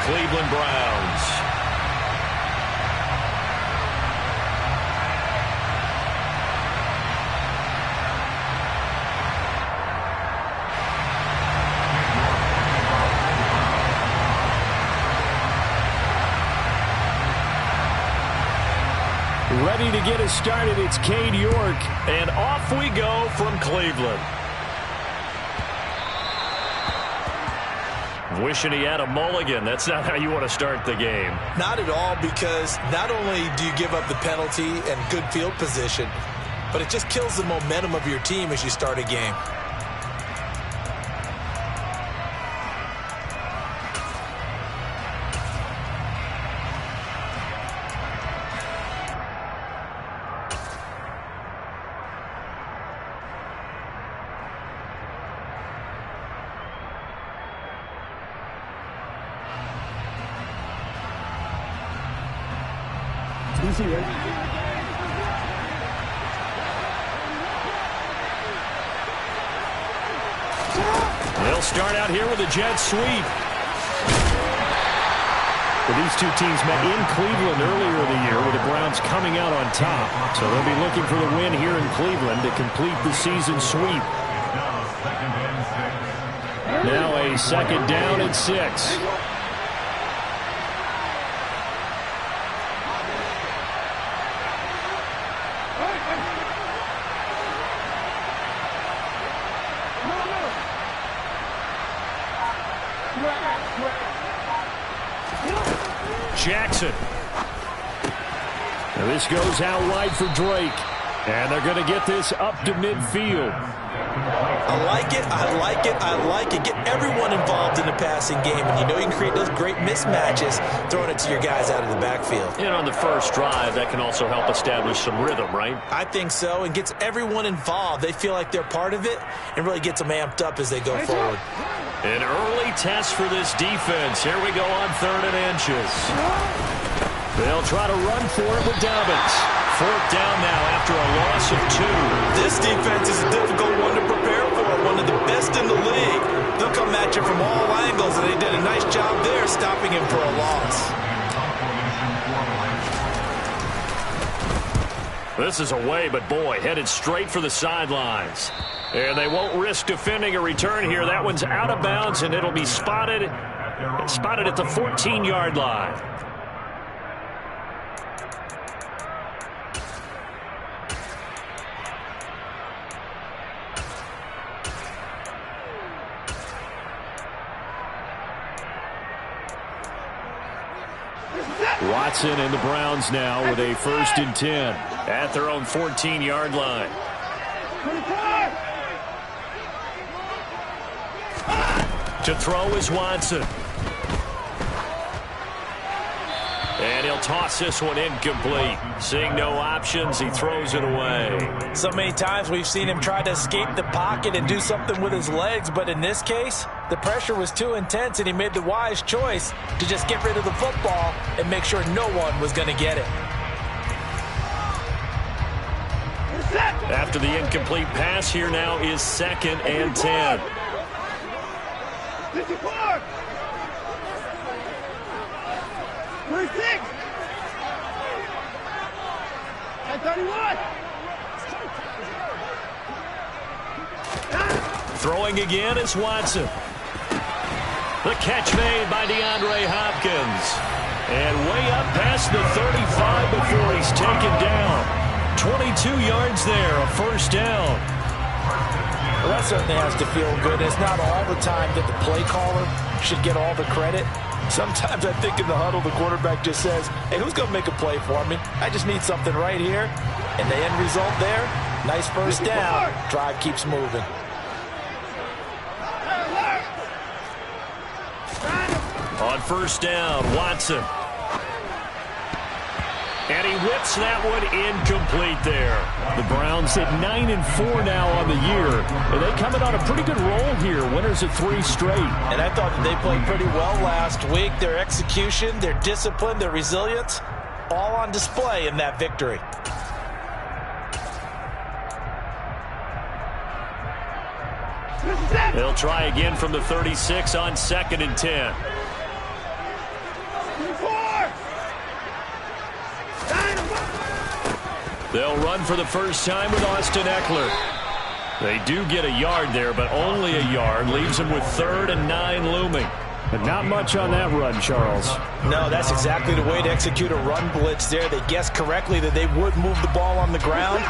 Cleveland Browns. Ready to get us started, it's Cade York, and off we go from Cleveland. Wishing he had a mulligan. That's not how you want to start the game. Not at all, because not only do you give up the penalty and good field position, but it just kills the momentum of your team as you start a game. They'll start out here with a jet sweep. Well, these two teams met in Cleveland earlier in the year with the Browns coming out on top. So they'll be looking for the win here in Cleveland to complete the season sweep. Now a second down and 6. Jackson. Now this goes out wide for Drake. And they're going to get this up to midfield. I like it, I like it, I like it. Get everyone involved in the passing game. And you know you can create those great mismatches throwing it to your guys out of the backfield. And on the first drive, that can also help establish some rhythm, right? I think so, and gets everyone involved. They feel like they're part of it and really gets them amped up as they go forward. An early test for this defense. Here we go on 3rd and inches. They'll try to run for it with Dobbins. 4th down now after a loss of 2. This defense is a difficult one to prepare for. One of the best in the league. They'll come at you from all angles, and they did a nice job there stopping him for a loss. This is away, but boy, headed straight for the sidelines. And they won't risk defending a return here. That one's out of bounds, and it'll be spotted at the 14-yard line. Watson and the Browns now with a 1st and 10 at their own 14-yard line. To throw is Watson. And he'll toss this one incomplete. Seeing no options, he throws it away. So many times we've seen him try to escape the pocket and do something with his legs, but in this case, the pressure was too intense and he made the wise choice to just get rid of the football and make sure no one was going to get it. After the incomplete pass, here now is 2nd and 10. 54! 26! And 31! Throwing again is Watson. The catch made by DeAndre Hopkins. And way up past the 35 before he's taken down. 22 yards there, a 1st down. Well, that certainly has to feel good. It's not all the time that the play caller should get all the credit. Sometimes I think in the huddle, the quarterback just says, hey, who's going to make a play for me? I just need something right here. And the end result there, nice 1st down. Drive keeps moving. On 1st down, Watson. And he whips that one incomplete there. The Browns at 9-4 now on the year. And they coming on a pretty good roll here. Winners of 3 straight. And I thought that they played pretty well last week. Their execution, their discipline, their resilience, all on display in that victory. They'll try again from the 36 on 2nd and 10. They'll run for the first time with Austin Eckler. They do get a yard there, but only a yard. Leaves them with 3rd and 9 looming. But not much on that run, Charles. No, that's exactly the way to execute a run blitz there. They guessed correctly that they would move the ball on the ground,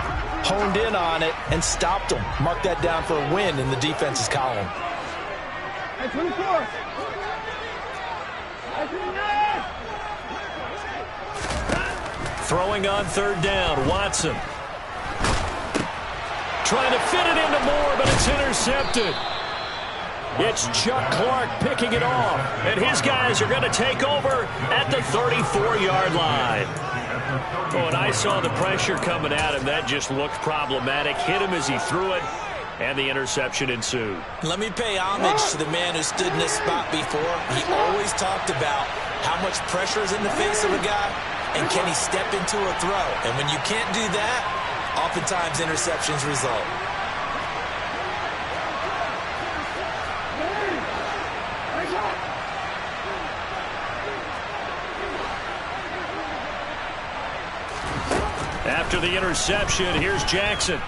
honed in on it, and stopped them. Mark that down for a win in the defense's column. At 24. At 29. Throwing on 3rd down, Watson. Trying to fit it into Moore, but it's intercepted. It's Chuck Clark picking it off, and his guys are going to take over at the 34-yard line. Oh, and I saw the pressure coming at him. That just looked problematic. Hit him as he threw it, and the interception ensued. Let me pay homage to the man who stood in this spot before. He always talked about how much pressure is in the face of a guy, and can he step into a throw. And when you can't do that, oftentimes interceptions result. After the interception, here's Jackson.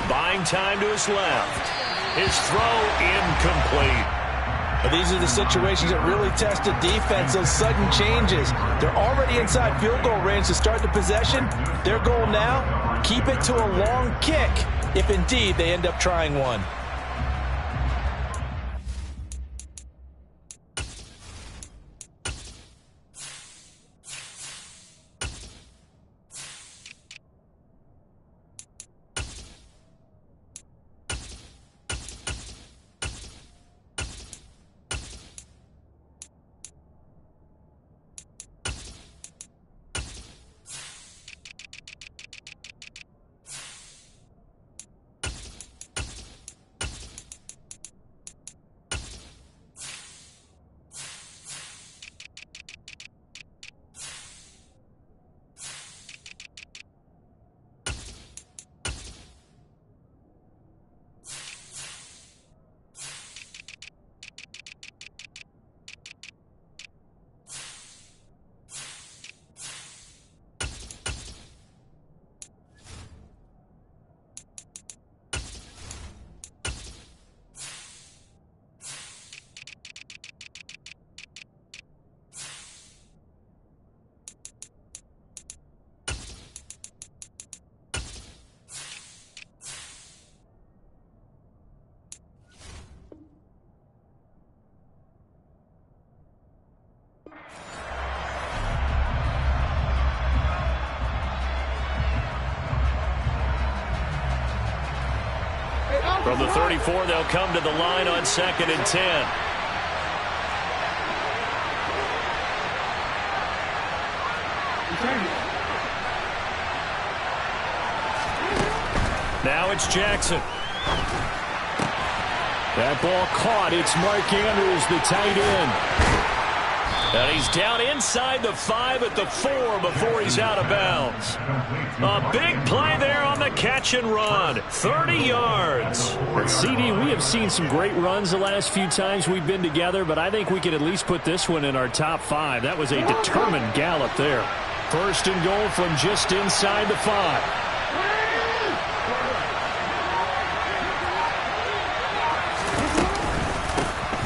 Buying time to his left. His throw incomplete. But these are the situations that really test a defense, those sudden changes. They're already inside field goal range to start the possession. Their goal now, keep it to a long kick, if indeed they end up trying one. From the 34, they'll come to the line on 2nd and 10. Now it's Jackson. That ball caught. It's Mark Andrews, the tight end. And he's down inside the 5 at the 4 before he's out of bounds. A big play there on the catch and run. 30 yards. But CD, we have seen some great runs the last few times we've been together, but I think we could at least put this one in our top 5. That was a determined gallop there. 1st and goal from just inside the 5.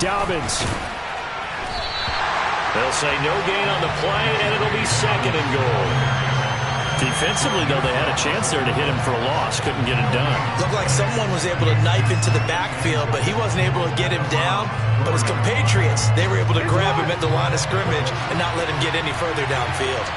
Dobbins. They'll say no gain on the play, and it'll be 2nd and goal. Defensively, though, they had a chance there to hit him for a loss. Couldn't get it done. Looked like someone was able to knife into the backfield, but he wasn't able to get him down. But his compatriots, they were able to grab him at the line of scrimmage and not let him get any further downfield.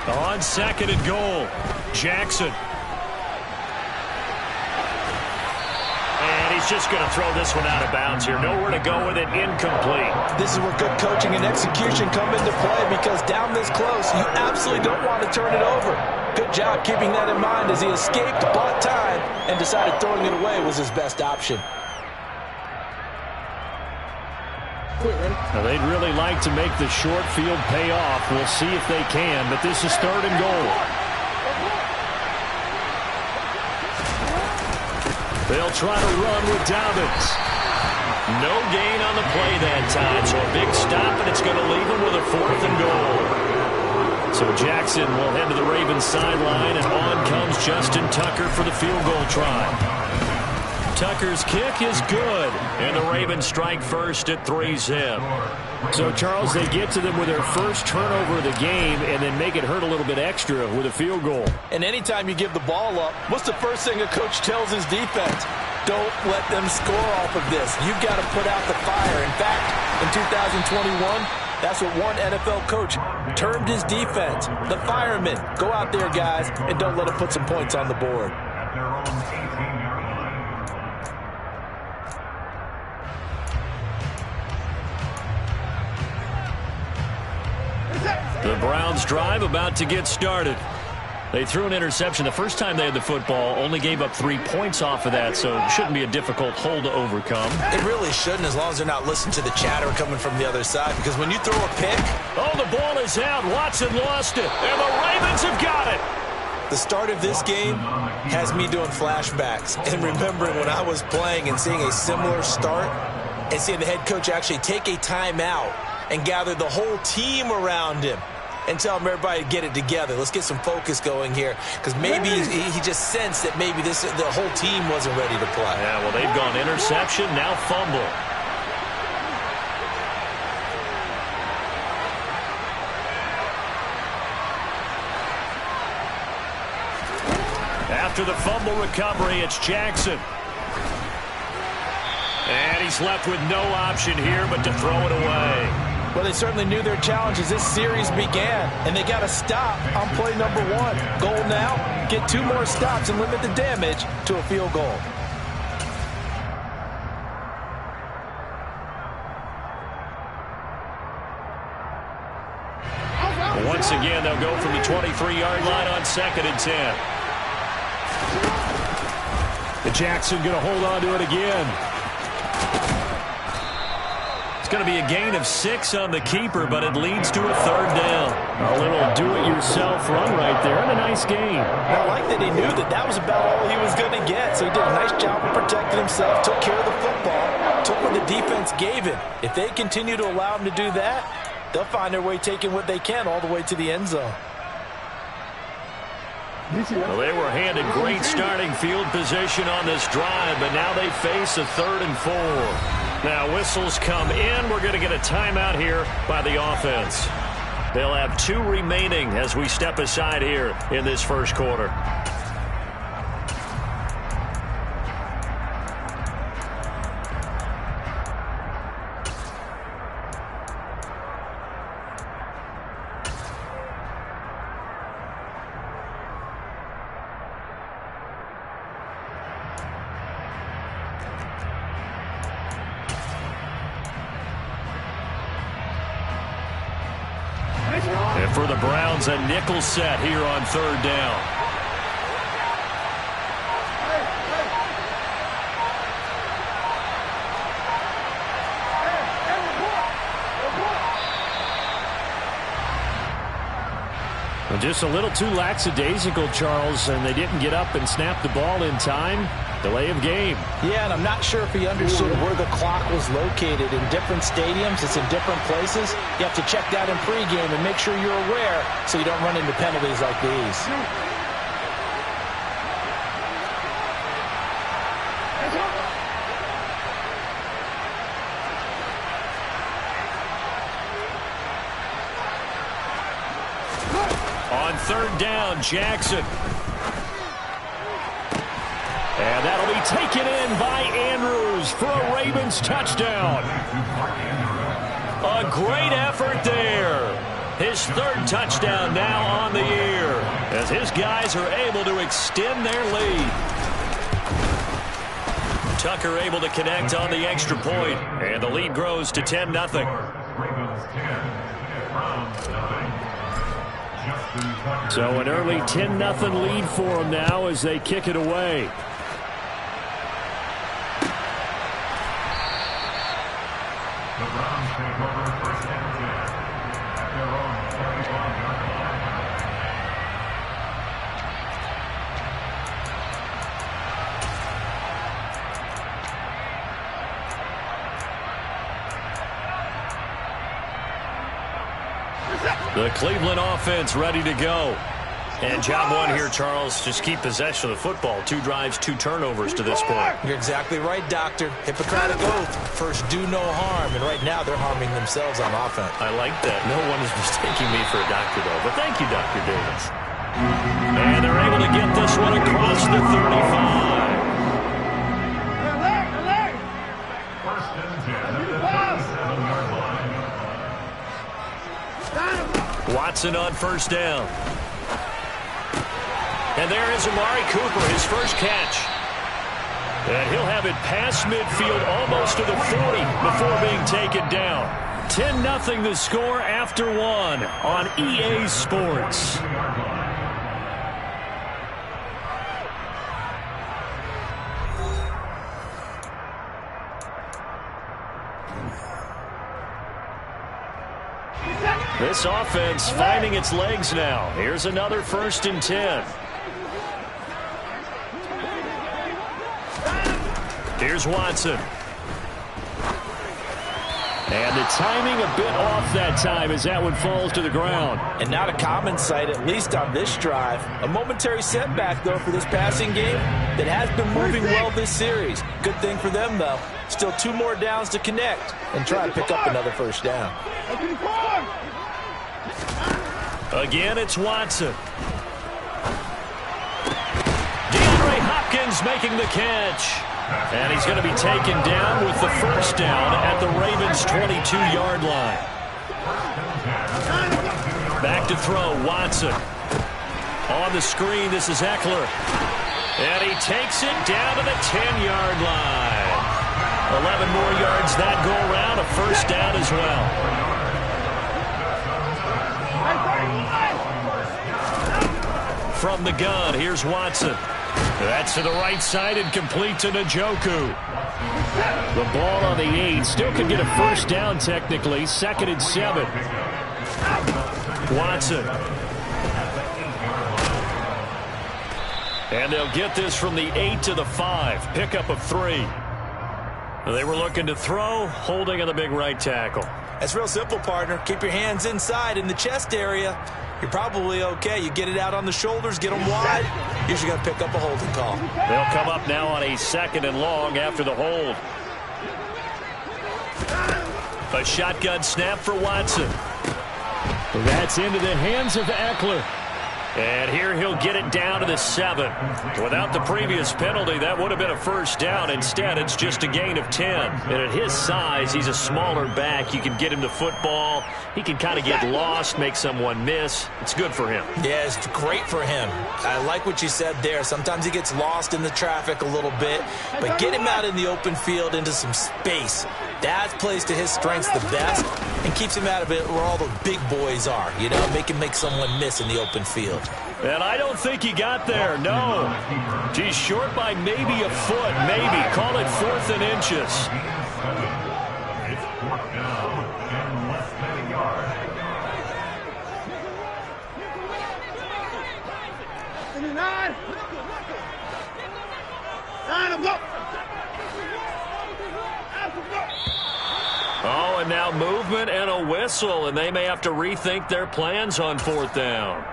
On 2nd and goal, Jackson. And he's just going to throw this one out of bounds here. Nowhere to go with it, incomplete. This is where good coaching and execution come into play, because down this close, you absolutely don't want to turn it over. Good job keeping that in mind as he escaped, bought time, and decided throwing it away was his best option. Now, they'd really like to make the short field pay off. We'll see if they can, but this is 3rd and goal. They'll try to run with Dobbins. No gain on the play that time, so a big stop, and it's going to leave them with a 4th and goal. So Jackson will head to the Ravens sideline, and on comes Justin Tucker for the field goal try. Tucker's kick is good, and the Ravens strike first at 3-zip. So, Charles, they get to them with their first turnover of the game and then make it hurt a little bit extra with a field goal. And anytime you give the ball up, what's the first thing a coach tells his defense? Don't let them score off of this. You've got to put out the fire. In fact, in 2021, that's what one NFL coach termed his defense, the firemen. Go out there, guys, and don't let them put some points on the board. The Browns drive about to get started. They threw an interception the first time they had the football, only gave up 3 points off of that, so it shouldn't be a difficult hole to overcome. It really shouldn't, as long as they're not listening to the chatter coming from the other side, because when you throw a pick... Oh, the ball is out. Watson lost it, and the Ravens have got it. The start of this game has me doing flashbacks and remembering when I was playing and seeing a similar start and seeing the head coach actually take a timeout and gather the whole team around him and tell him everybody to get it together. Let's get some focus going here, because maybe he just sensed that maybe the whole team wasn't ready to play. Yeah, well, they've gone interception, now fumble. After the fumble recovery, it's Jackson. And he's left with no option here but to throw it away. Well, they certainly knew their challenge as this series began, and they got to stop on play number 1. Goal now, get 2 more stops and limit the damage to a field goal. Once again, they'll go from the 23-yard line on 2nd and 10. The Jackson going to hold on to it again. It's going to be a gain of 6 on the keeper, but it leads to a 3rd down. A little do-it-yourself run right there, and a nice gain. I like that he knew that was about all he was going to get, so he did a nice job of protecting himself, took care of the football, took what the defense gave him. If they continue to allow him to do that, they'll find their way taking what they can all the way to the end zone. Well, they were handed great starting field position on this drive, but now they face a 3rd and 4. Now whistles come in. We're going to get a timeout here by the offense. They'll have 2 remaining as we step aside here in this first quarter. And for the Browns, a nickel set here on 3rd down. Well, just a little too lackadaisical, Charles, and they didn't get up and snap the ball in time. Delay of game. Yeah, and I'm not sure if he understood where the clock was located. In different stadiums, it's in different places. You have to check that in pregame and make sure you're aware so you don't run into penalties like these. On 3rd down, Jackson. And that'll be taken in by Andrews for a Ravens touchdown. A great effort there. His 3rd touchdown now on the year as his guys are able to extend their lead. Tucker able to connect on the extra point, and the lead grows to 10-0. So an early 10-0 lead for them now as they kick it away. The Cleveland offense ready to go. And job one here, Charles. Just keep possession of the football. 2 drives, 2 turnovers to this point. You're exactly right, Doctor. Hippocratic oath. First, do no harm. And right now, they're harming themselves on offense. I like that. No one is mistaking me for a doctor, though. But thank you, Dr. Davis. And they're able to get this one across the 35. Watson on first down. And there is Amari Cooper, his first catch. And he'll have it past midfield almost to the 40 before being taken down. 10-0 the score after 1 on EA Sports. This offense finding its legs now. Here's another 1st and 10. Here's Watson. And the timing a bit off that time as that one falls to the ground. And not a common sight, at least on this drive. A momentary setback, though, for this passing game that has been moving well this series. Good thing for them, though. Still 2 more downs to connect and try to pick up another first down. Again, it's Watson. DeAndre Hopkins making the catch. And he's going to be taken down with the first down at the Ravens' 22-yard line. Back to throw, Watson. On the screen, this is Eckler. And he takes it down to the 10-yard line. 11 more yards that go around, a first down as well. From the gun, here's Watson. That's to the right side and complete to Njoku. The ball on the 8. Still could get a first down technically. 2nd and 7. Watson. And they'll get this from the 8 to the 5. Pickup of 3. They were looking to throw, holding on the big right tackle. That's real simple, partner. Keep your hands inside in the chest area. You're probably okay. You get it out on the shoulders, get them wide. Usually going to pick up a holding call. They'll come up now on a 2nd and long after the hold. A shotgun snap for Watson. That's into the hands of Eckler. And here he'll get it down to the 7. Without the previous penalty, that would have been a first down. Instead, it's just a gain of 10. And at his size, he's a smaller back. You can get him to football. He can kind of get lost, make someone miss. It's good for him. Yeah, it's great for him. I like what you said there. Sometimes he gets lost in the traffic a little bit. But get him out in the open field into some space. That plays to his strengths the best and keeps him out of it where all the big boys are. You know, make someone miss in the open field. And I don't think he got there, no. He's short by maybe a foot, maybe. Call it 4th and inches. Oh, and now movement and a whistle, and they may have to rethink their plans on 4th down.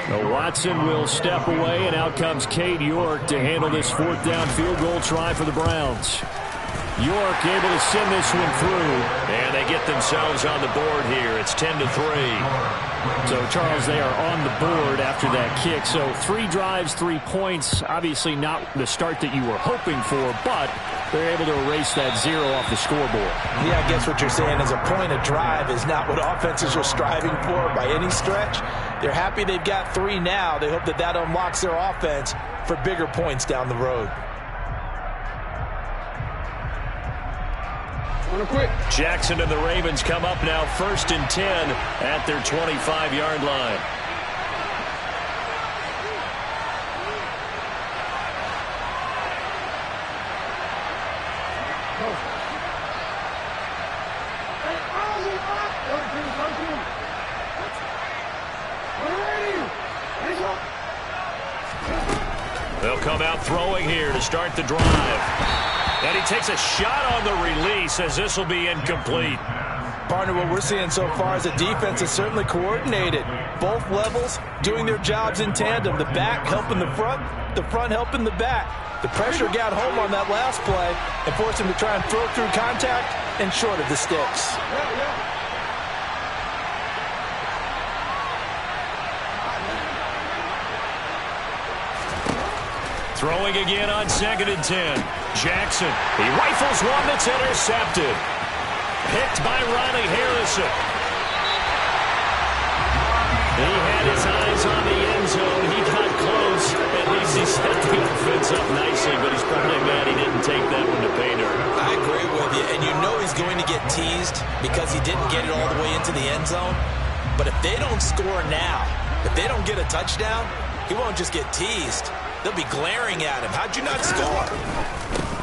So Watson will step away, and out comes Cade York to handle this 4th down field goal try for the Browns. York able to send this one through. And they get themselves on the board here. It's 10-3. So, Charles, they are on the board after that kick. So 3 drives, 3 points. Obviously not the start that you were hoping for, but they're able to erase that 0 off the scoreboard. Yeah, I guess what you're saying is a point of drive is not what offenses are striving for by any stretch. They're happy they've got 3 now. They hope that that unlocks their offense for bigger points down the road. Jackson and the Ravens come up now 1st and 10 at their 25-yard line. They'll come out throwing here to start the drive. And he takes a shot on the release as this will be incomplete. Partner, what we're seeing so far is the defense is certainly coordinated. Both levels doing their jobs in tandem. The back helping the front helping the back. The pressure got home on that last play and forced him to try and throw through contact and short of the sticks. Throwing again on 2nd and 10. Jackson, he rifles one that's intercepted. Picked by Ronnie Harrison. He had his eyes on the end zone. He got close. At least he set the offense up nicely, but he's probably mad he didn't take that one to pay dirt. I agree with you, and you know he's going to get teased because he didn't get it all the way into the end zone. But if they don't score now, if they don't get a touchdown, he won't just get teased. They'll be glaring at him. How'd you not score?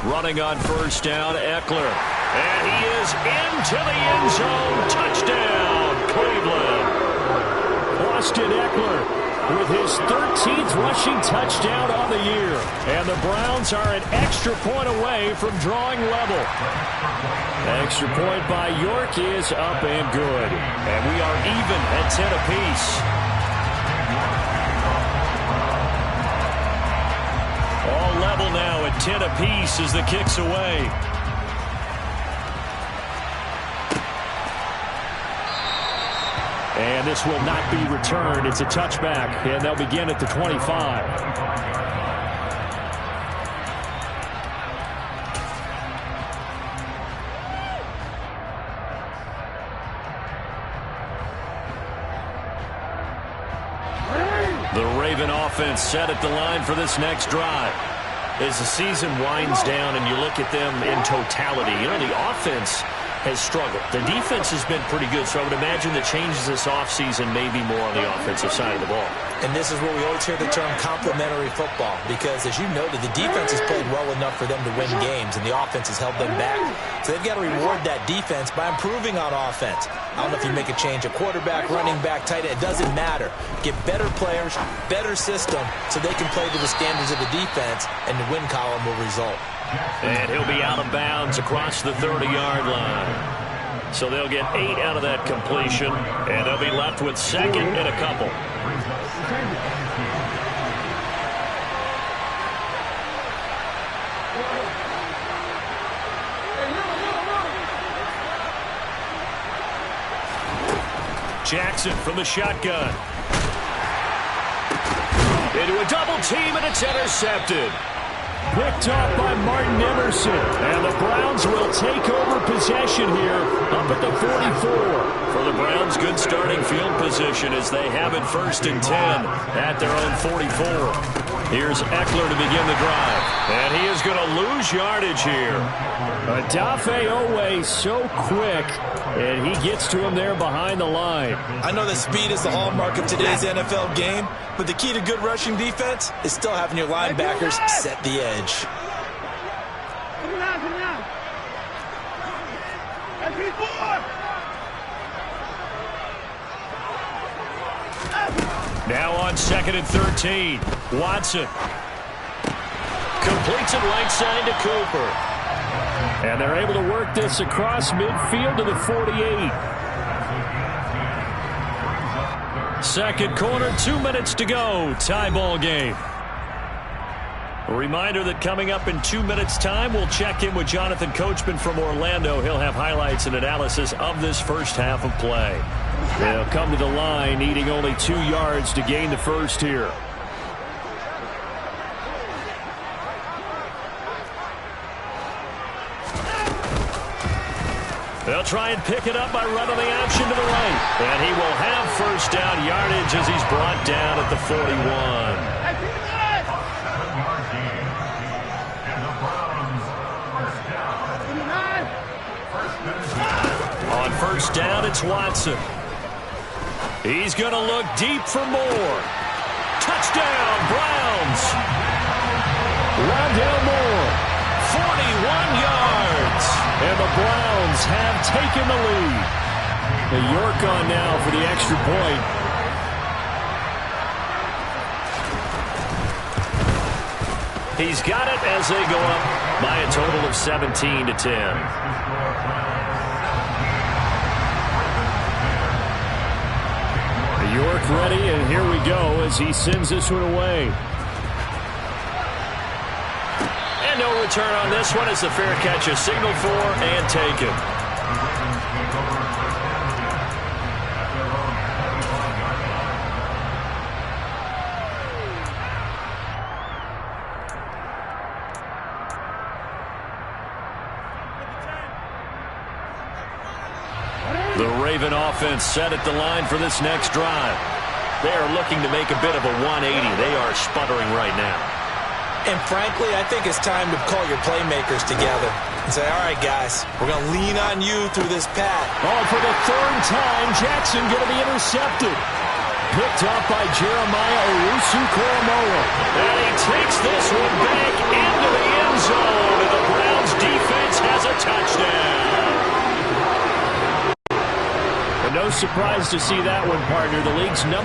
Running on 1st down, Eckler. And he is into the end zone. Touchdown, Cleveland. Austin Eckler with his 13th rushing touchdown on the year. And the Browns are an extra point away from drawing level. Extra point by York is up and good. And we are even at 10 apiece. All level now at 10 apiece as the kick's away. And this will not be returned. It's a touchback, and they'll begin at the 25. The Raven offense set at the line for this next drive. As the season winds down and you look at them in totality, you know, the offense has struggled. The defense has been pretty good, so I would imagine the changes this offseason may be more on the offensive side of the ball. And this is where we always hear the term complementary football because, as you noted, the defense has played well enough for them to win games, and the offense has held them back. So they've got to reward that defense by improving on offense. I don't know if you make a change at quarterback, running back, tight end. It doesn't matter. Get better players, better system, so they can play to the standards of the defense, and the win column will result. And he'll be out of bounds across the 30-yard line. So they'll get 8 out of that completion, and they'll be left with 2nd and a couple. Jackson from the shotgun. Into a double team, and it's intercepted. Picked off by Martin Emerson. And the Browns will take over possession here up at the 44. For the Browns, good starting field position as they have it 1st and 10 at their own 44. Here's Eckler to begin the drive. And he is going to lose yardage here. Odafe Owe so quick, and he gets to him there behind the line. I know that speed is the hallmark of today's NFL game, but the key to good rushing defense is still having your linebackers set the edge. Now on 2nd and 13. Watson completes it right side to Cooper. And they're able to work this across midfield to the 48. Second quarter, 2 minutes to go. Tie ball game. A reminder that coming up in 2 minutes' time, we'll check in with Jonathan Coachman from Orlando. He'll have highlights and analysis of this first half of play. They'll come to the line, needing only 2 yards to gain the first here. They'll try and pick it up by running the option to the right. And he will have 1st down yardage as he's brought down at the 41. On 1st down, it's Watson. He's going to look deep for more. Touchdown, Browns. Rondale Moore. 41 yards. And the Browns have taken the lead. The York on now for the extra point. He's got it as they go up by a total of 17-10. York ready, and here we go as he sends this one away. And no return on this one as the fair catch is signaled for and taken. The Raven offense set at the line for this next drive. They are looking to make a bit of a 180. They are sputtering right now. And frankly, I think it's time to call your playmakers together and say, all right, guys, we're going to lean on you through this pat. Oh, for the third time, Jackson going to be intercepted. Picked up by Jeremiah Owusu-Koramoah. And he takes this one back into the end zone. And the Browns defense has a touchdown. No surprise to see that one, partner. The league's #1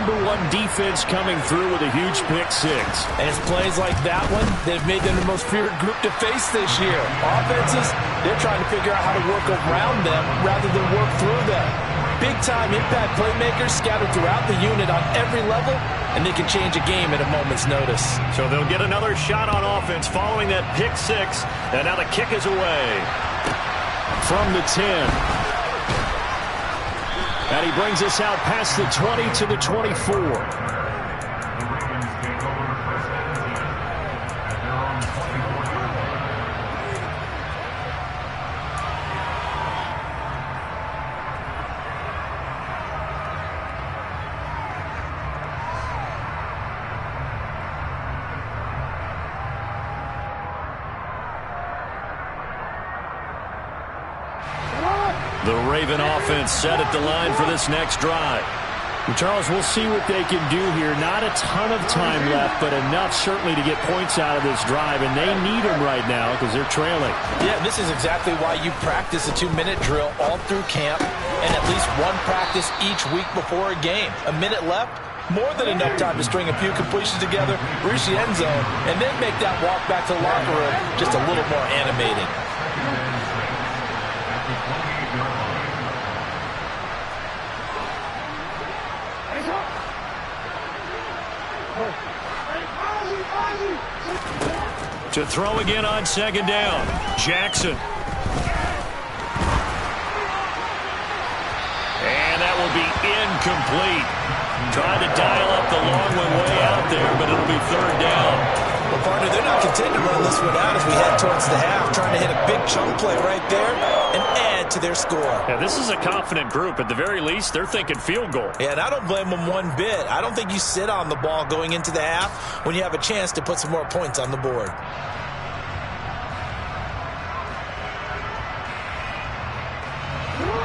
defense coming through with a huge pick six. And it's plays like that one that have made them the most feared group to face this year. Offenses, they're trying to figure out how to work around them rather than work through them. Big-time impact playmakers scattered throughout the unit on every level, and they can change a game at a moment's notice. So they'll get another shot on offense following that pick six. And now the kick is away. From the 10. And he brings us out past the 20 to the 24. The Raven offense set at the line for this next drive. Well, Charles, we'll see what they can do here. Not a ton of time left, but enough certainly to get points out of this drive, and they need them right now because they're trailing. Yeah, this is exactly why you practice a 2-minute drill all through camp and at least one practice each week before a game. A minute left, more than enough time to string a few completions together, reach the end zone, and then make that walk back to the locker room just a little more animated. To throw again on second down. Jackson. And that will be incomplete. Tried to dial up the long one way out there, but it'll be third down. Well, partner, they're not content to run this one out as we head towards the half, trying to hit a big chunk play right there and add to their score. Yeah, this is a confident group. At the very least, they're thinking field goal. Yeah, and I don't blame them one bit. I don't think you sit on the ball going into the half when you have a chance to put some more points on the board.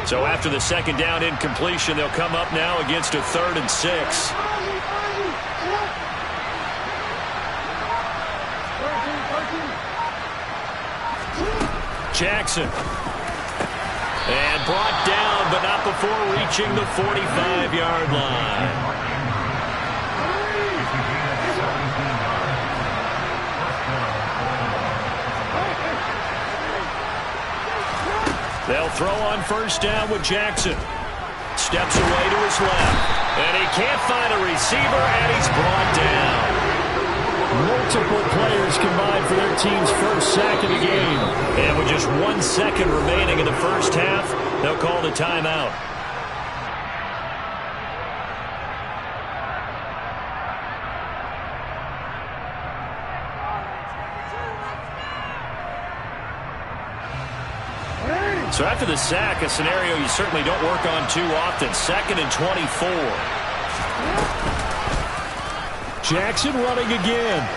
So after the second down incompletion, they'll come up now against a 3rd and 6. Jackson. And brought down, but not before reaching the 45-yard line. They'll throw on first down with Jackson. Steps away to his left. And he can't find a receiver, and he's brought down. Multiple players combined for their team's first sack of the game. And with just 1 second remaining in the first half, they'll call the timeout. So after the sack, a scenario you certainly don't work on too often. 2nd and 24. Jackson running again.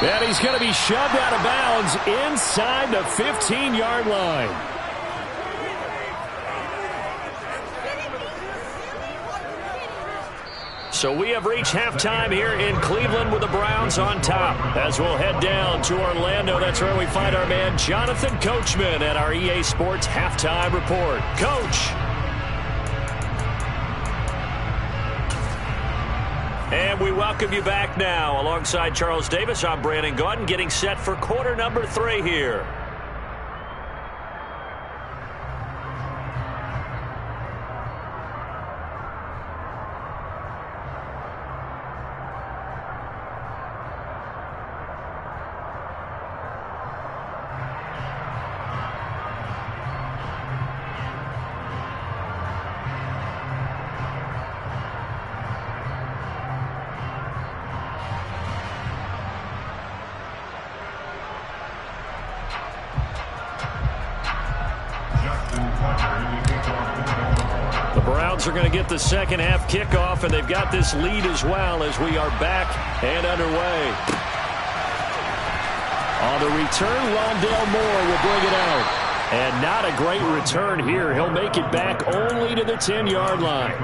And he's going to be shoved out of bounds inside the 15-yard line. So we have reached halftime here in Cleveland with the Browns on top. As we'll head down to Orlando, that's where we find our man Jonathan Coachman at our EA Sports Halftime Report. Coach. And we welcome you back now. Alongside Charles Davis, I'm Brandon Gaudin, getting set for quarter number 3 here. The Browns are going to get the second half kickoff, and they've got this lead as well as we are back and underway. On the return, Rondale Moore will bring it out. And not a great return here. He'll make it back only to the 10-yard line.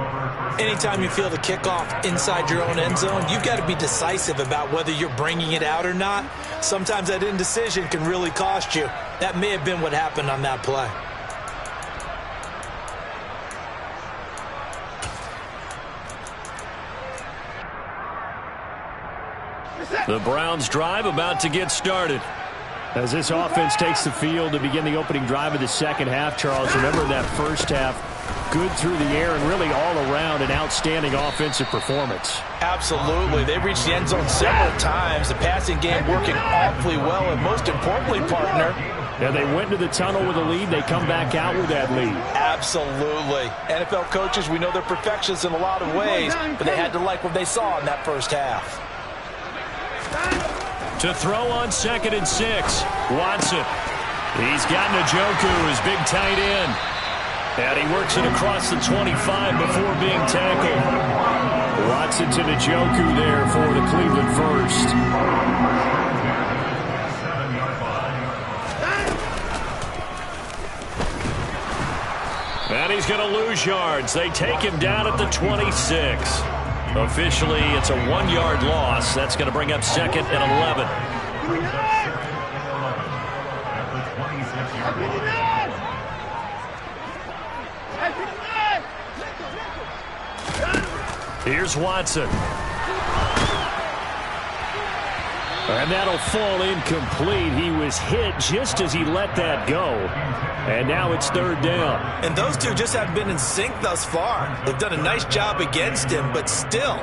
Anytime you feel the kickoff inside your own end zone, you've got to be decisive about whether you're bringing it out or not. Sometimes that indecision can really cost you. That may have been what happened on that play. The Browns drive about to get started. As this offense takes the field to begin the opening drive of the second half, Charles, remember that first half, good through the air and really all around an outstanding offensive performance. Absolutely. They reached the end zone several times. The passing game working awfully well, and most importantly, partner, and they went into the tunnel with a lead. They come back out with that lead. Absolutely. NFL coaches, we know they're perfectionists in a lot of ways, but they had to like what they saw in that first half. To throw on 2nd and 6. Watson. He's got Njoku, his big tight end. And he works it across the 25 before being tackled. Watson to Njoku there for the Cleveland first. And he's going to lose yards. They take him down at the 26. Officially, it's a 1-yard loss. That's going to bring up 2nd and 11. Here's Watson. And that'll fall incomplete. He was hit just as he let that go. And now it's 3rd down. And those two just haven't been in sync thus far. They've done a nice job against him, but still,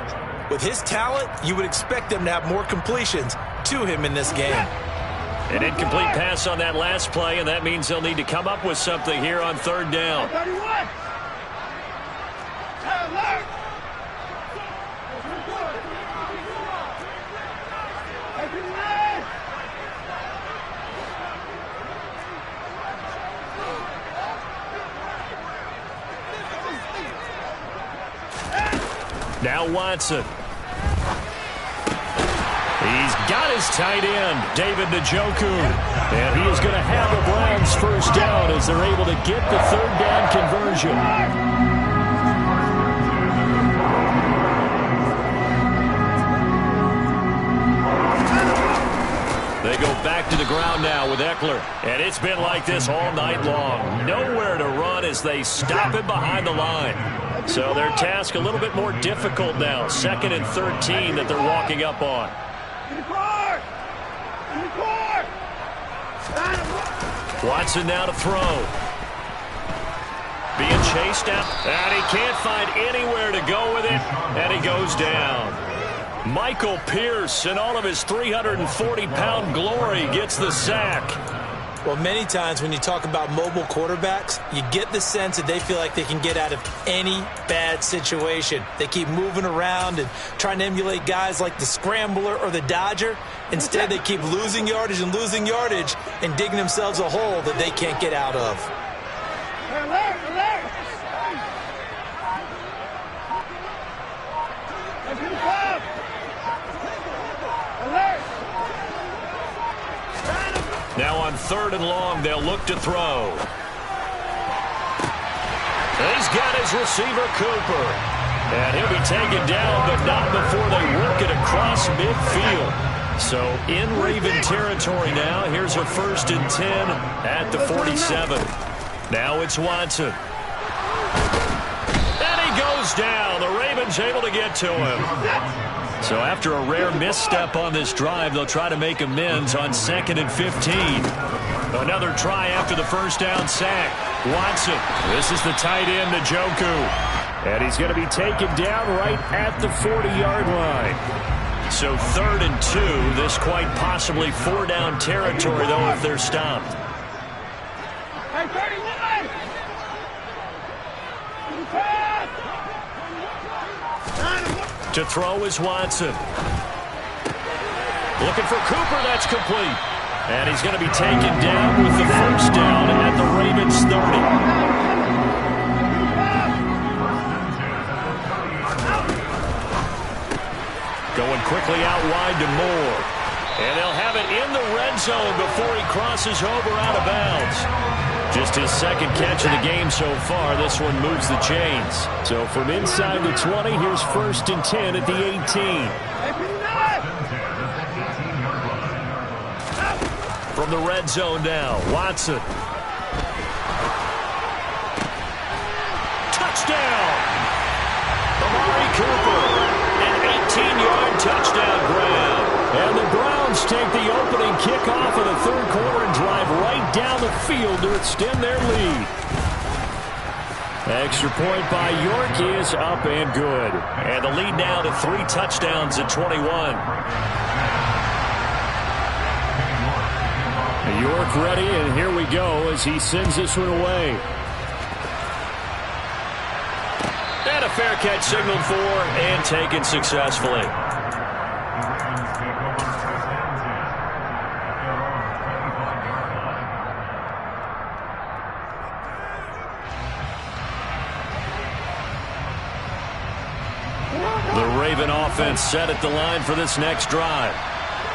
with his talent, you would expect them to have more completions to him in this game. An incomplete pass on that last play, and that means they'll need to come up with something here on 3rd down. 31. Now Watson. He's got his tight end, David Njoku. And he is going to have the Browns first down as they're able to get the 3rd down conversion. They go back to the ground now with Eckler. And it's been like this all night long. Nowhere to run as they stop him behind the line. So their task a little bit more difficult now. 2nd and 13 that they're walking up on. Watson now to throw. Being chased out. And he can't find anywhere to go with it. And he goes down. Michael Pierce, in all of his 340-pound glory, gets the sack. Well, many times when you talk about mobile quarterbacks, you get the sense that they feel like they can get out of any bad situation. They keep moving around and trying to emulate guys like the Scrambler or the Dodger. Instead, they keep losing yardage and digging themselves a hole that they can't get out of. Now on 3rd and long, they'll look to throw. He's got his receiver, Cooper. And he'll be taken down, but midfield. So in Raven territory now. Here's a 1st and 10 at the 47. Now it's Watson. And he goes down. The Ravens able to get to him. So after a rare misstep on this drive, they'll try to make amends on 2nd and 15. Another try after the first down sack. Watson. This is the tight end, Njoku. And he's going to be taken down right at the 40-yard line. So 3rd and 2. This quite possibly 4-down territory, though, if they're stopped. Hey, 31! To throw is Watson. Looking for Cooper. That's complete. And he's going to be taken down with the first down at the Ravens 30. Going quickly out wide to Moore. And they'll have it in the red zone before he crosses over out of bounds. Just his 2nd catch of the game so far. This one moves the chains. So from inside the 20, here's 1st and 10 at the 18. From the red zone now, Watson. Touchdown! Amari Cooper. An 18-yard touchdown grab. And the Browns take the opening kickoff of the 3rd quarter and drive right down the field to extend their lead. Extra point by York is up and good. And the lead now to 3 touchdowns at 21. York ready, and here we go as he sends this one away. And a fair catch signaled for and taken successfully. The Raven offense set at the line for this next drive.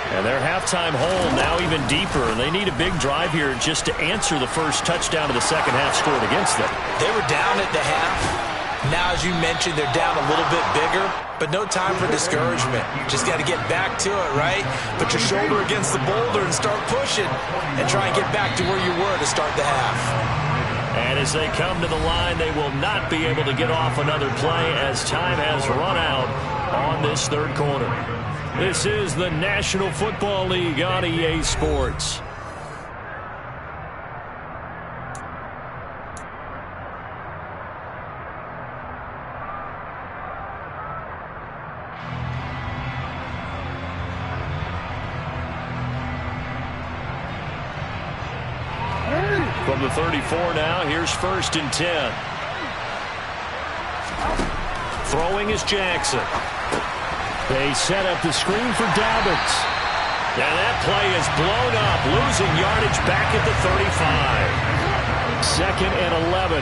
And their halftime hole now even deeper. They need a big drive here just to answer the first touchdown of the second half scored against them. They were down at the half. Now, as you mentioned, they're down a little bit bigger, but no time for discouragement. Just got to get back to it, right? Put your shoulder against the boulder and start pushing and try and get back to where you were to start the half. And as they come to the line, they will not be able to get off another play as time has run out on this 3rd quarter. This is the National Football League on EA Sports. From the 34 now, here's 1st and 10. Throwing is Jackson. They set up the screen for Dobbins. And that play is blown up, losing yardage back at the 35. 2nd and 11.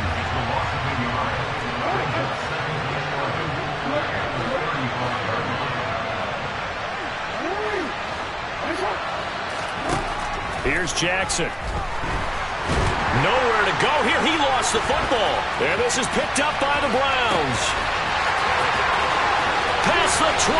Here's Jackson. Nowhere to go here. He lost the football. And this is picked up by the Browns. Past the 20.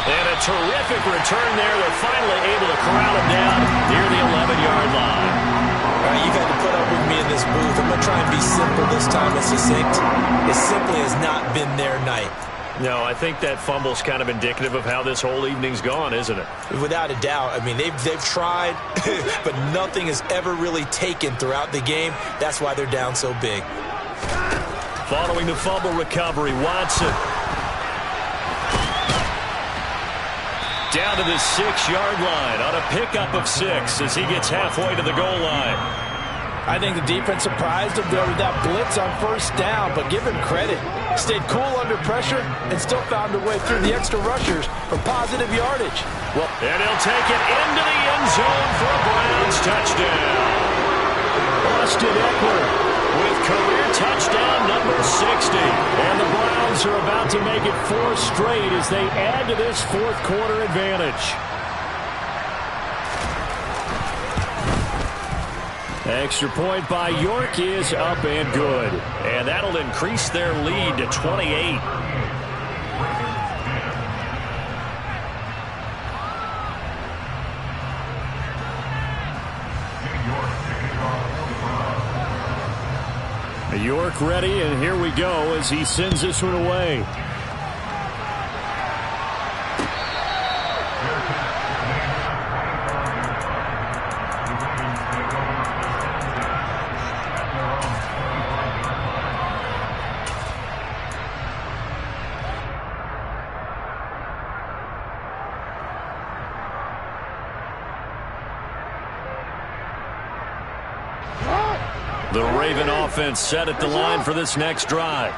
And a terrific return there. They're finally able to corral him down near the 11-yard line. All right, you've had to put up with me in this booth. I'm going to try and be simple this time and succinct. It simply has not been their night. No, I think that fumble's kind of indicative of how this whole evening's gone, isn't it? Without a doubt. I mean, they've tried, but nothing has ever really taken throughout the game. That's why they're down so big. Following the fumble recovery, Watson. Down to the 6-yard line on a pickup of 6 as he gets halfway to the goal line. I think the defense surprised him there with that blitz on 1st down, but give him credit. Stayed cool under pressure and still found a way through the extra rushers for positive yardage. Well, and he'll take it into the end zone for a Browns touchdown. Austin Eckler with career touchdown number 60. And the Browns are about to make it 4 straight as they add to this 4th quarter advantage. Extra point by York is up and good. And that'll increase their lead to 28. York ready, and here we go as he sends this one away. The Raven offense set at the line for this next drive.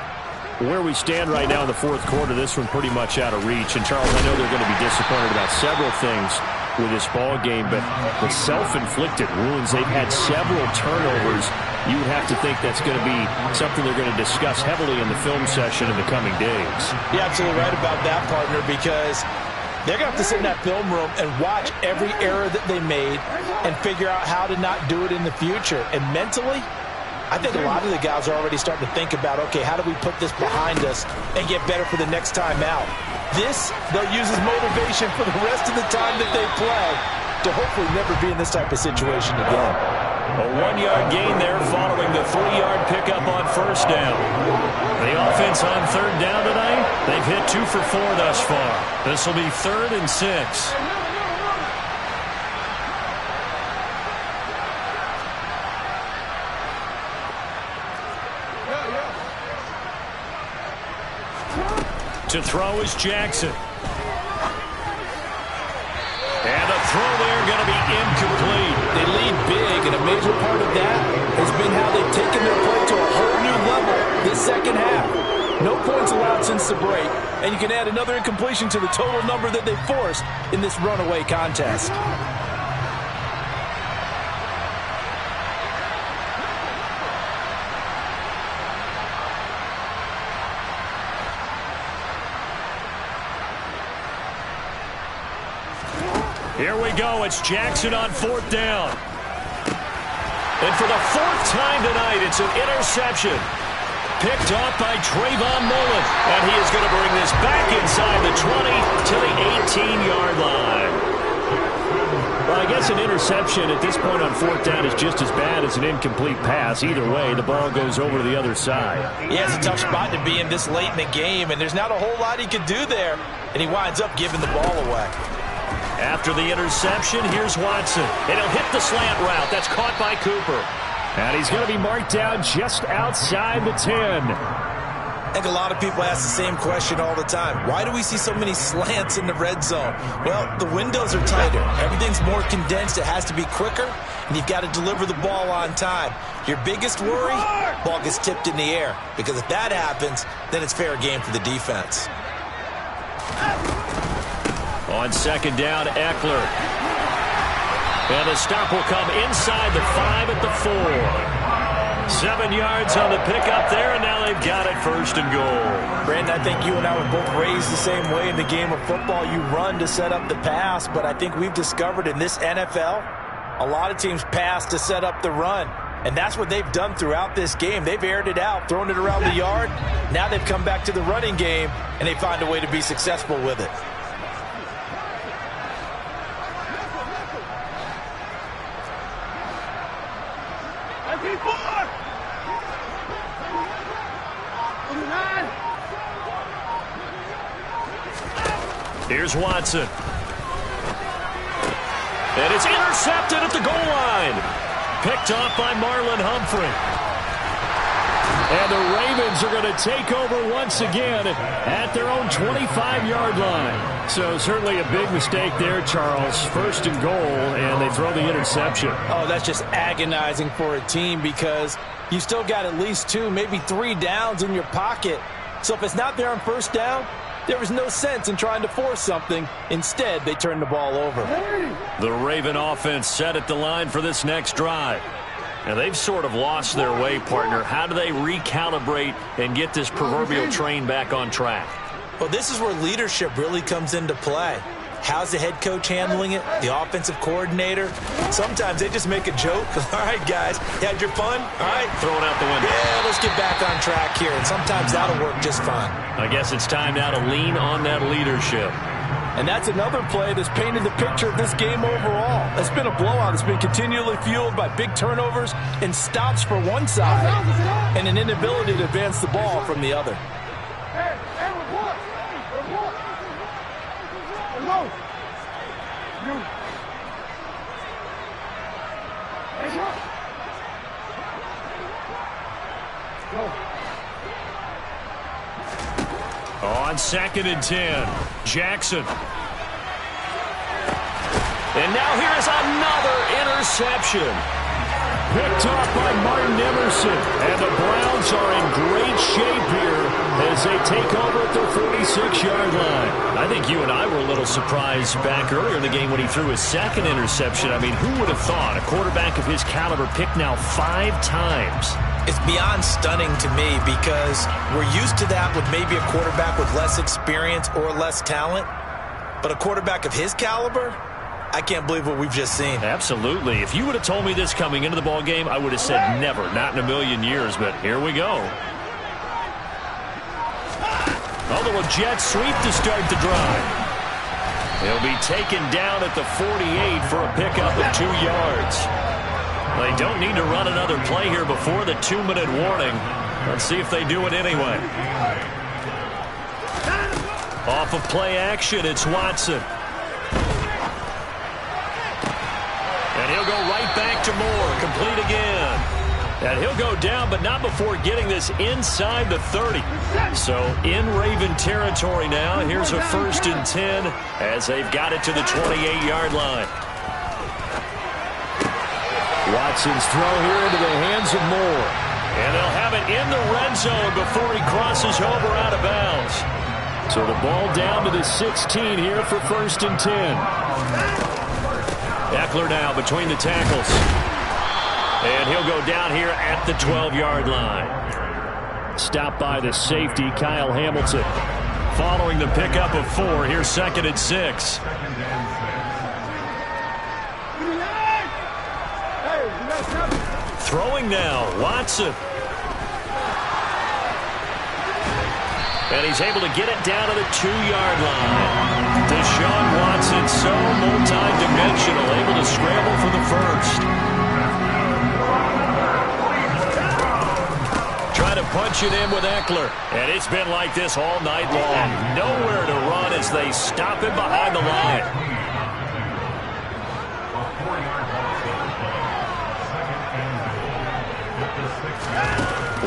Where we stand right now in the fourth quarter, this one pretty much out of reach. And, Charles, I know they're going to be disappointed about several things with this ball game, but the self-inflicted wounds, they've had several turnovers. You would have to think that's going to be something they're going to discuss heavily in the film session in the coming days. You're absolutely right about that, partner, because they're going to have to sit in that film room and watch every error that they made and figure out how to not do it in the future. And mentally, I think a lot of the guys are already starting to think about, okay, how do we put this behind us and get better for the next time out? This, they'll use as motivation for the rest of the time that they play to hopefully never be in this type of situation again. A 1-yard gain there following the 3-yard pickup on first down. The offense on third down tonight, they've hit 2 for 4 thus far. This will be 3rd and 6. To throw is Jackson. And a throw there going to be incomplete. They lead big, and a major part of that has been how they've taken their play to a whole new level this second half. No points allowed since the break, and you can add another incompletion to the total number that they've forced in this runaway contest. Here we go. It's Jackson on 4th down. And for the 4th time tonight, it's an interception. Picked off by Trayvon Mullen. And he is going to bring this back inside the 20 to the 18-yard line. Well, I guess an interception at this point on 4th down is just as bad as an incomplete pass. Either way, the ball goes over to the other side. Yeah, it's a tough spot to be in this late in the game, and there's not a whole lot he can do there. And he winds up giving the ball away. After the interception, here's Watson. And he'll hit the slant route. That's caught by Cooper. And he's going to be marked down just outside the 10. I think a lot of people ask the same question all the time. Why do we see so many slants in the red zone? Well, the windows are tighter. Everything's more condensed. It has to be quicker, and you've got to deliver the ball on time. Your biggest worry, ball gets tipped in the air. Because if that happens, then it's fair game for the defense. On 2nd down, Eckler. And the stop will come inside the 5 at the 4. 7 yards on the pickup there, and now they've got it 1st and goal. Brandon, I think you and I were both raised the same way in the game of football. You run to set up the pass, but I think we've discovered in this NFL, a lot of teams pass to set up the run. And that's what they've done throughout this game. They've aired it out, thrown it around the yard. Now they've come back to the running game, and they find a way to be successful with it. Here's Watson. And it's intercepted at the goal line. Picked off by Marlon Humphrey. And the Ravens are going to take over once again at their own 25-yard line. So certainly a big mistake there, Charles. 1st and goal, and they throw the interception. Oh, that's just agonizing for a team because you still got at least 2, maybe 3 downs in your pocket. So if it's not there on 1st down, there was no sense in trying to force something. Instead, they turned the ball over. The Raven offense set at the line for this next drive. And they've sort of lost their way, partner. How do they recalibrate and get this proverbial train back on track? Well, this is where leadership really comes into play. How's the head coach handling it? The offensive coordinator? Sometimes they just make a joke. All right, guys, you had your fun? All right. Throw it out the window. Yeah, let's get back on track here. And sometimes that'll work just fine. I guess it's time now to lean on that leadership. And that's another play that's painted the picture of this game overall. It's been a blowout. It's been continually fueled by big turnovers and stops for one side and an inability to advance the ball from the other. On 2nd and 10, Jackson. And now here is another interception. Picked off by Martin Emerson. And the Browns are in great shape here as they take over at their 46-yard line. I think you and I were a little surprised back earlier in the game when he threw his 2nd interception. I mean, who would have thought a quarterback of his caliber picked now 5 times? It's beyond stunning to me because we're used to that with maybe a quarterback with less experience or less talent. But a quarterback of his caliber, I can't believe what we've just seen. Absolutely. If you would have told me this coming into the ball game, I would have said never, not in a million years. But here we go. A little jet sweep to start the drive. He'll be taken down at the 48 for a pickup of 2 yards. They don't need to run another play here before the 2-minute warning. Let's see if they do it anyway. Off of play action, it's Watson. And he'll go right back to Moore, complete again. And he'll go down, but not before getting this inside the 30. So in Raven territory now, here's a 1st and 10 as they've got it to the 28-yard line. Watson's throw here into the hands of Moore. And they'll have it in the red zone before he crosses over out of bounds. So the ball down to the 16 here for 1st and 10. Eckler now between the tackles. And he'll go down here at the 12-yard line. Stopped by the safety, Kyle Hamilton. Following the pickup of 4, here's 2nd and 6. Throwing now, Watson. And he's able to get it down to the 2-yard line. Deshaun Watson, so multi-dimensional, able to scramble for the 1st. Try to punch it in with Eckler. And it's been like this all night long. Nowhere to run as they stop him behind the line.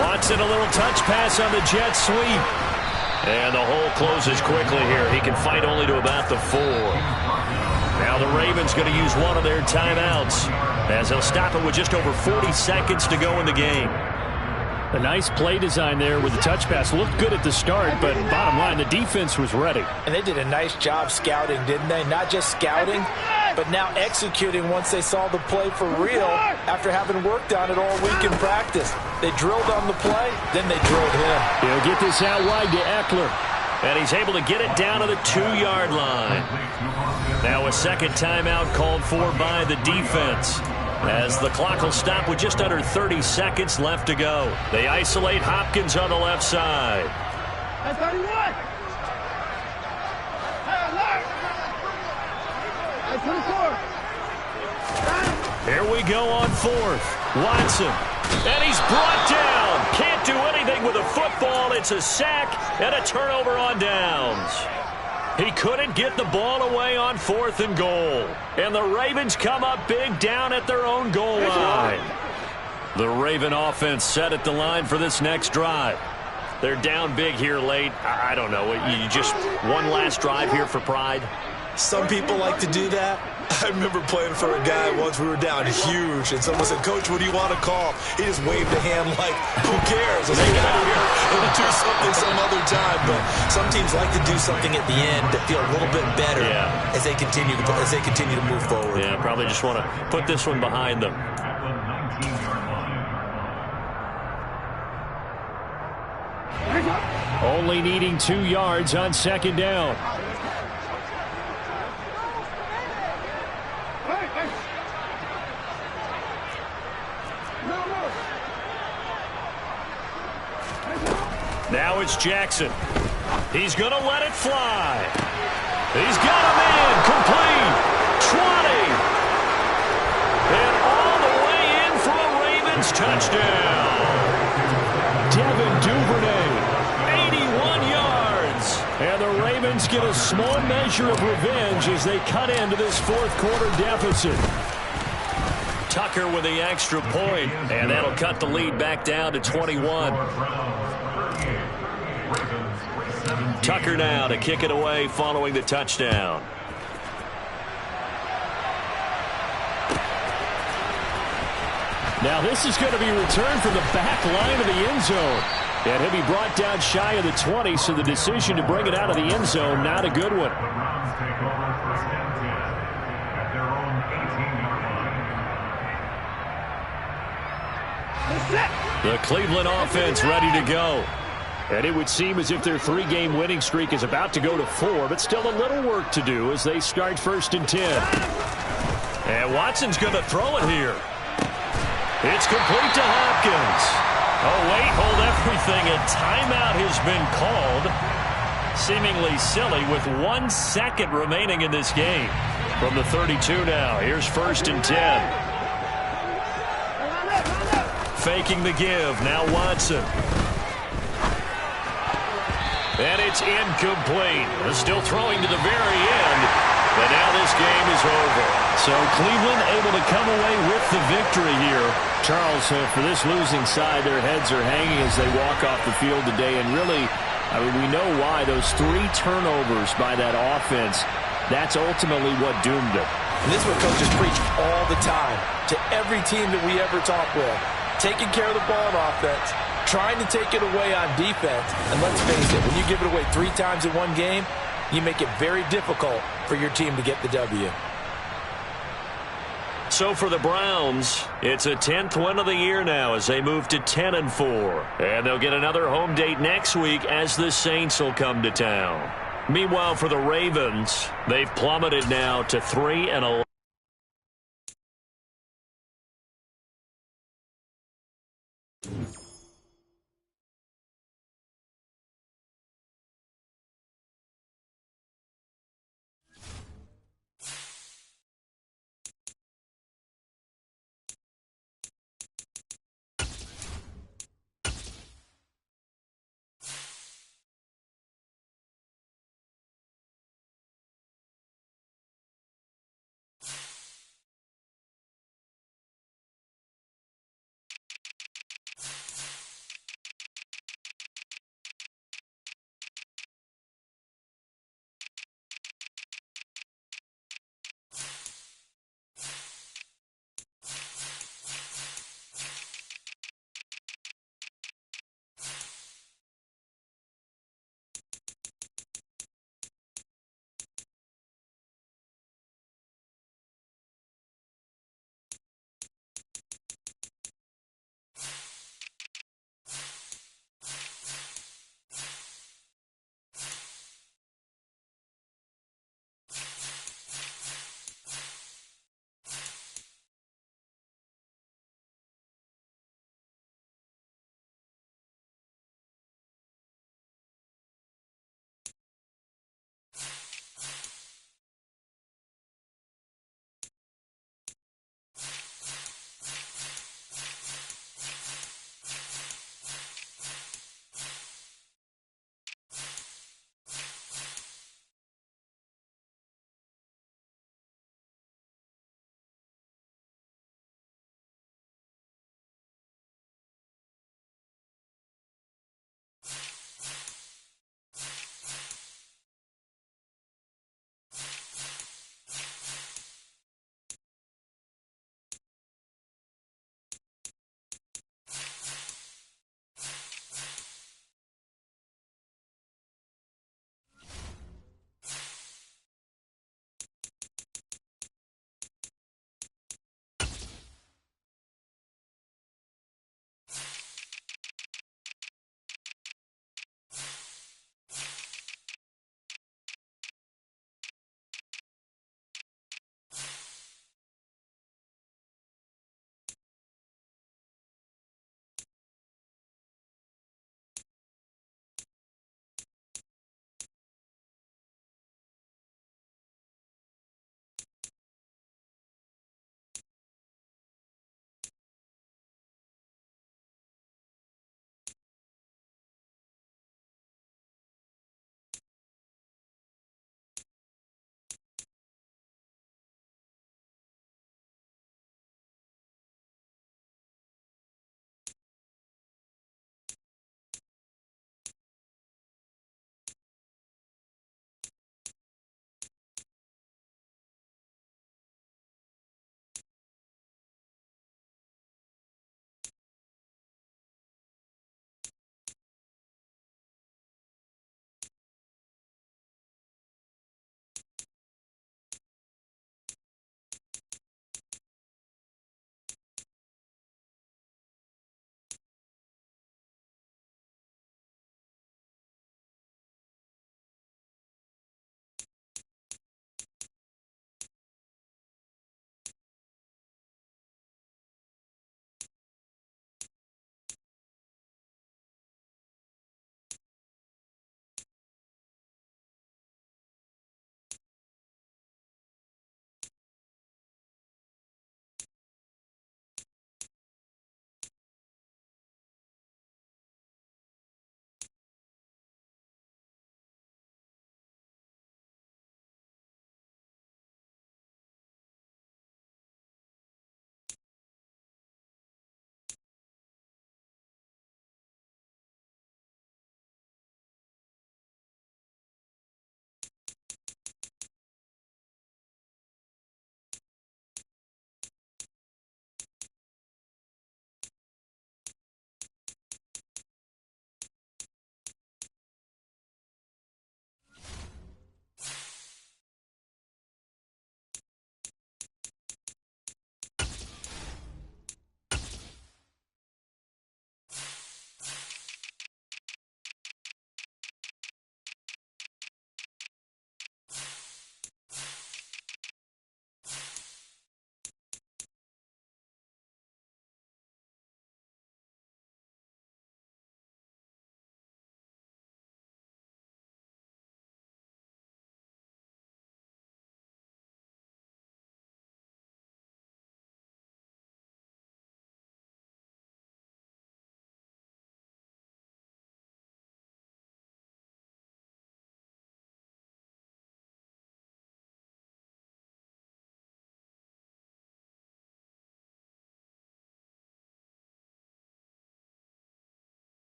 Watson, a little touch pass on the jet sweep. And the hole closes quickly here. He can fight only to about the 4. Now the Ravens going to use one of their timeouts as they'll stop it with just over 40 seconds to go in the game. A nice play design there with the touch pass. Looked good at the start, but bottom line, the defense was ready. And they did a nice job scouting, didn't they? Not just scouting, but now executing once they saw the play for real after having worked on it all week in practice. They drilled on the play, then they drilled him. He'll get this out wide to Eckler. And he's able to get it down to the 2-yard line. Now a second timeout called for by the defense, as the clock will stop with just under 30 seconds left to go. They isolate Hopkins on the left side. That's 31. That's 24. Here we go on 4th. Watson. And he's brought down. Can't do anything with a football. It's a sack and a turnover on downs. He couldn't get the ball away on 4th and goal. And the Ravens come up big down at their own goal line. The Raven offense set at the line for this next drive. They're down big here late. I don't know. You just one last drive here for pride. Some people like to do that. I remember playing for a guy once. We were down huge, and someone said, "Coach, what do you want to call?" He just waved a hand like, "Who cares? Let's get out here and do something some other time." But some teams like to do something at the end to feel a little bit better as they continue to move forward. Yeah, probably just want to put this one behind them. Only needing 2 yards on 2nd down. Now it's Jackson. He's going to let it fly. He's got a man. Complete. 20. And all the way in for a Ravens touchdown. Devin Duvernay, 81 yards. And the Ravens get a small measure of revenge as they cut into this fourth quarter deficit. Tucker with the extra point, and that'll cut the lead back down to 21. Tucker now to kick it away following the touchdown. Now this is going to be returned from the back line of the end zone. And he'll be brought down shy of the 20, so the decision to bring it out of the end zone, not a good one. The Cleveland offense ready to go. And it would seem as if their 3-game winning streak is about to go to 4, but still a little work to do as they start 1st and 10. And Watson's going to throw it here. It's complete to Hopkins. Oh, wait, hold everything. A timeout has been called. Seemingly silly with 1 second remaining in this game. From the 32 now, here's 1st and 10. Faking the give, now Watson. And it's incomplete. They're still throwing to the very end. But now this game is over. So Cleveland able to come away with the victory here. Charles, for this losing side, their heads are hanging as they walk off the field today. And really, I mean, we know why. Those 3 turnovers by that offense, that's ultimately what doomed them. And this is what coaches preach all the time to every team that we ever talk with. Taking care of the ball on offense, trying to take it away on defense. And let's face it, when you give it away 3 times in one game, you make it very difficult for your team to get the W. So for the Browns, it's a 10th win of the year now as they move to 10-4. And they'll get another home date next week as the Saints will come to town. Meanwhile, for the Ravens, they've plummeted now to 3-11.